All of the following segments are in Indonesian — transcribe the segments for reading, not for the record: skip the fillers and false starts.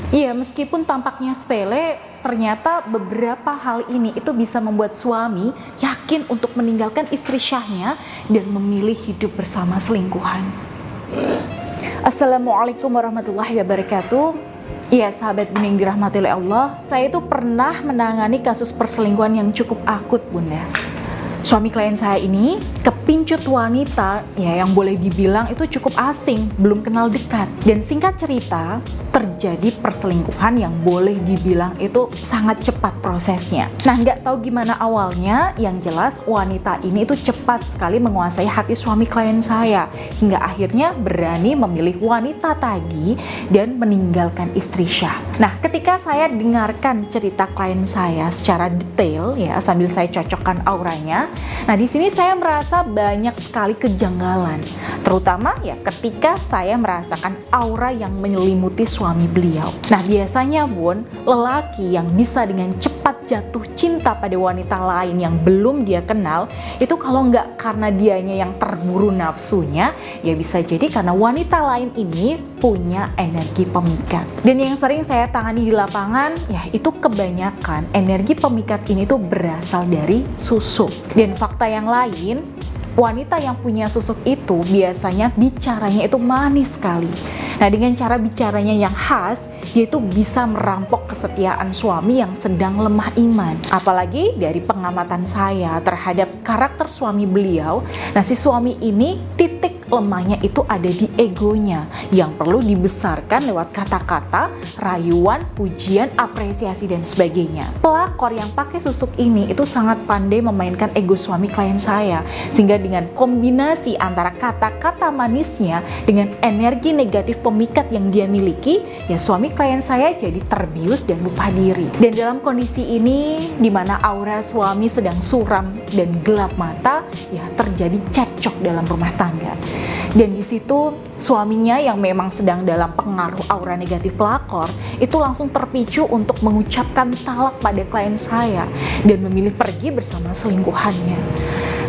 Iya, meskipun tampaknya sepele, ternyata beberapa hal ini itu bisa membuat suami yakin untuk meninggalkan istri syahnya dan memilih hidup bersama selingkuhan. Assalamualaikum warahmatullahi wabarakatuh. Iya, sahabat yang dirahmati oleh Allah, saya itu pernah menangani kasus perselingkuhan yang cukup akut, Bunda. Suami klien saya ini kepincut wanita ya yang boleh dibilang itu cukup asing, belum kenal dekat. Dan singkat cerita, terjadi perselingkuhan yang boleh dibilang itu sangat cepat prosesnya. Nah, nggak tahu gimana awalnya, yang jelas wanita ini itu cepat sekali menguasai hati suami klien saya, hingga akhirnya berani memilih wanita tagi dan meninggalkan istri syah. Nah, ketika saya dengarkan cerita klien saya secara detail ya, sambil saya cocokkan auranya, nah di sini saya merasa banyak sekali kejanggalan, terutama ya ketika saya merasakan aura yang menyelimuti suami beliau. Nah, biasanya Bun, lelaki yang bisa dengan cepat jatuh cinta pada wanita lain yang belum dia kenal, itu kalau nggak karena dianya yang terburu nafsunya, ya bisa jadi karena wanita lain ini punya energi pemikat. Dan yang sering saya tangani di lapangan, ya itu kebanyakan energi pemikat ini tuh berasal dari susuk. Dan fakta yang lain, wanita yang punya susuk itu biasanya bicaranya itu manis sekali. Nah, dengan cara bicaranya yang khas, yaitu bisa merampok kesetiaan suami yang sedang lemah iman. Apalagi dari pengamatan saya terhadap karakter suami beliau, nah si suami ini titik lemahnya itu ada di egonya yang perlu dibesarkan lewat kata-kata, rayuan, pujian, apresiasi, dan sebagainya. Pelakor yang pakai susuk ini itu sangat pandai memainkan ego suami klien saya, sehingga dengan kombinasi antara kata-kata manisnya dengan energi negatif pemikat yang dia miliki, ya suami klien saya jadi terbius dan lupa diri. Dan dalam kondisi ini, di mana aura suami sedang suram dan gelap mata, ya terjadi cekcok dalam rumah tangga. Dan di situ suaminya yang memang sedang dalam pengaruh aura negatif pelakor itu langsung terpicu untuk mengucapkan talak pada klien saya dan memilih pergi bersama selingkuhannya.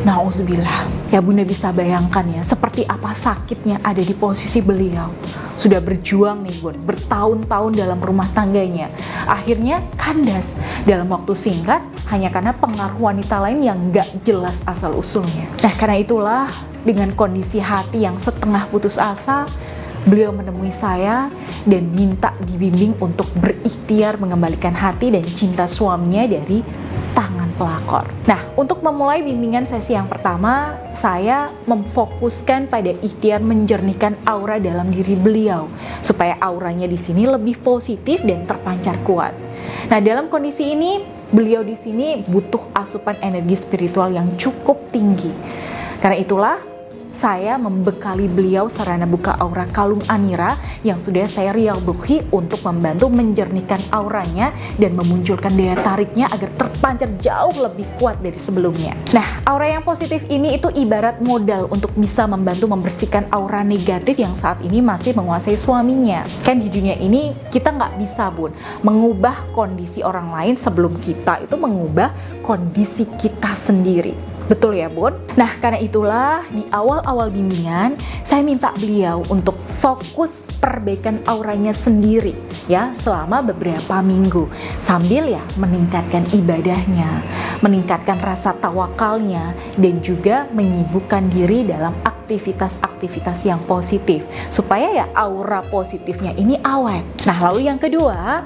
Nauzubillah. Ya Bunda bisa bayangkan ya seperti apa sakitnya ada di posisi beliau. Sudah berjuang nih Bun, bertahun-tahun dalam rumah tangganya. Akhirnya kandas dalam waktu singkat hanya karena pengaruh wanita lain yang gak jelas asal usulnya. Nah, karena itulah dengan kondisi hati yang setengah putus asa, beliau menemui saya dan minta dibimbing untuk berikhtiar mengembalikan hati dan cinta suaminya dari tangan pelakor. Nah, untuk memulai bimbingan sesi yang pertama, saya memfokuskan pada ikhtiar menjernihkan aura dalam diri beliau supaya auranya di sini lebih positif dan terpancar kuat. Nah, dalam kondisi ini, beliau di sini butuh asupan energi spiritual yang cukup tinggi. Karena itulah saya membekali beliau sarana buka aura kalung Anira yang sudah saya riyadhuhi untuk membantu menjernihkan auranya dan memunculkan daya tariknya agar terpancar jauh lebih kuat dari sebelumnya. Nah, aura yang positif ini itu ibarat modal untuk bisa membantu membersihkan aura negatif yang saat ini masih menguasai suaminya. Kan di dunia ini kita nggak bisa Bun mengubah kondisi orang lain sebelum kita itu mengubah kondisi kita sendiri. Betul ya Bun? Nah, karena itulah di awal-awal bimbingan saya minta beliau untuk fokus perbaikan auranya sendiri ya selama beberapa minggu, sambil ya meningkatkan ibadahnya, meningkatkan rasa tawakalnya, dan juga menyibukkan diri dalam aktivitas-aktivitas yang positif supaya ya aura positifnya ini awet. Nah, lalu yang kedua,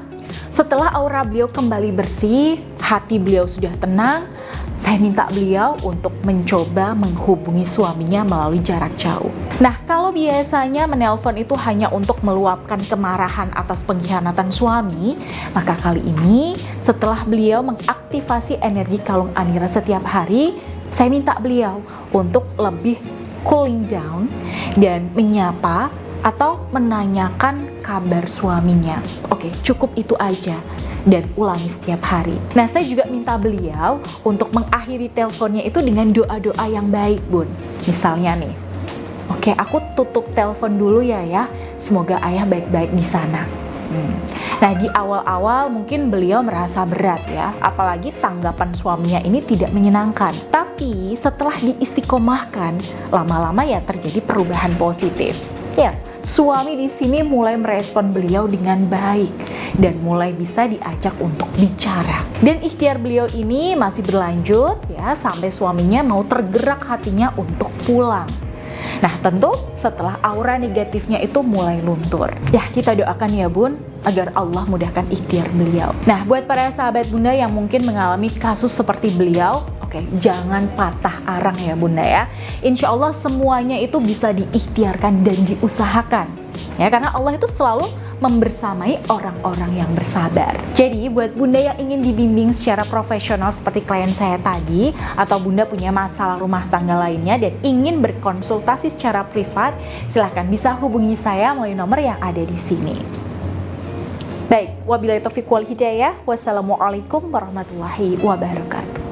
setelah aura beliau kembali bersih, hati beliau sudah tenang, saya minta beliau untuk mencoba menghubungi suaminya melalui jarak jauh. Nah, kalau biasanya menelpon itu hanya untuk meluapkan kemarahan atas pengkhianatan suami, maka kali ini setelah beliau mengaktifasi energi kalung Anira setiap hari, saya minta beliau untuk lebih cooling down dan menyapa atau menanyakan kabar suaminya. Oke, cukup itu aja. Dan ulangi setiap hari. Nah, saya juga minta beliau untuk mengakhiri teleponnya itu dengan doa-doa yang baik Bun. Misalnya nih, oke, aku tutup telepon dulu ya. Semoga ayah baik-baik di sana. Nah, di awal-awal mungkin beliau merasa berat ya, apalagi tanggapan suaminya ini tidak menyenangkan. Tapi setelah diistiqomahkan, lama-lama ya terjadi perubahan positif. Ya, suami di sini mulai merespon beliau dengan baik dan mulai bisa diajak untuk bicara. Dan ikhtiar beliau ini masih berlanjut ya sampai suaminya mau tergerak hatinya untuk pulang. Nah, tentu setelah aura negatifnya itu mulai luntur. Ya, kita doakan ya Bun, agar Allah mudahkan ikhtiar beliau. Nah, buat para sahabat Bunda yang mungkin mengalami kasus seperti beliau, oke, jangan patah arang ya Bunda ya. Insya Allah semuanya itu bisa diikhtiarkan dan diusahakan. Ya, karena Allah itu selalu membersamai orang-orang yang bersabar. Jadi buat Bunda yang ingin dibimbing secara profesional seperti klien saya tadi, atau Bunda punya masalah rumah tangga lainnya dan ingin berkonsultasi secara privat, silahkan bisa hubungi saya melalui nomor yang ada di sini. Baik, wabillahi taufiq wal hidayah. Wassalamualaikum warahmatullahi wabarakatuh.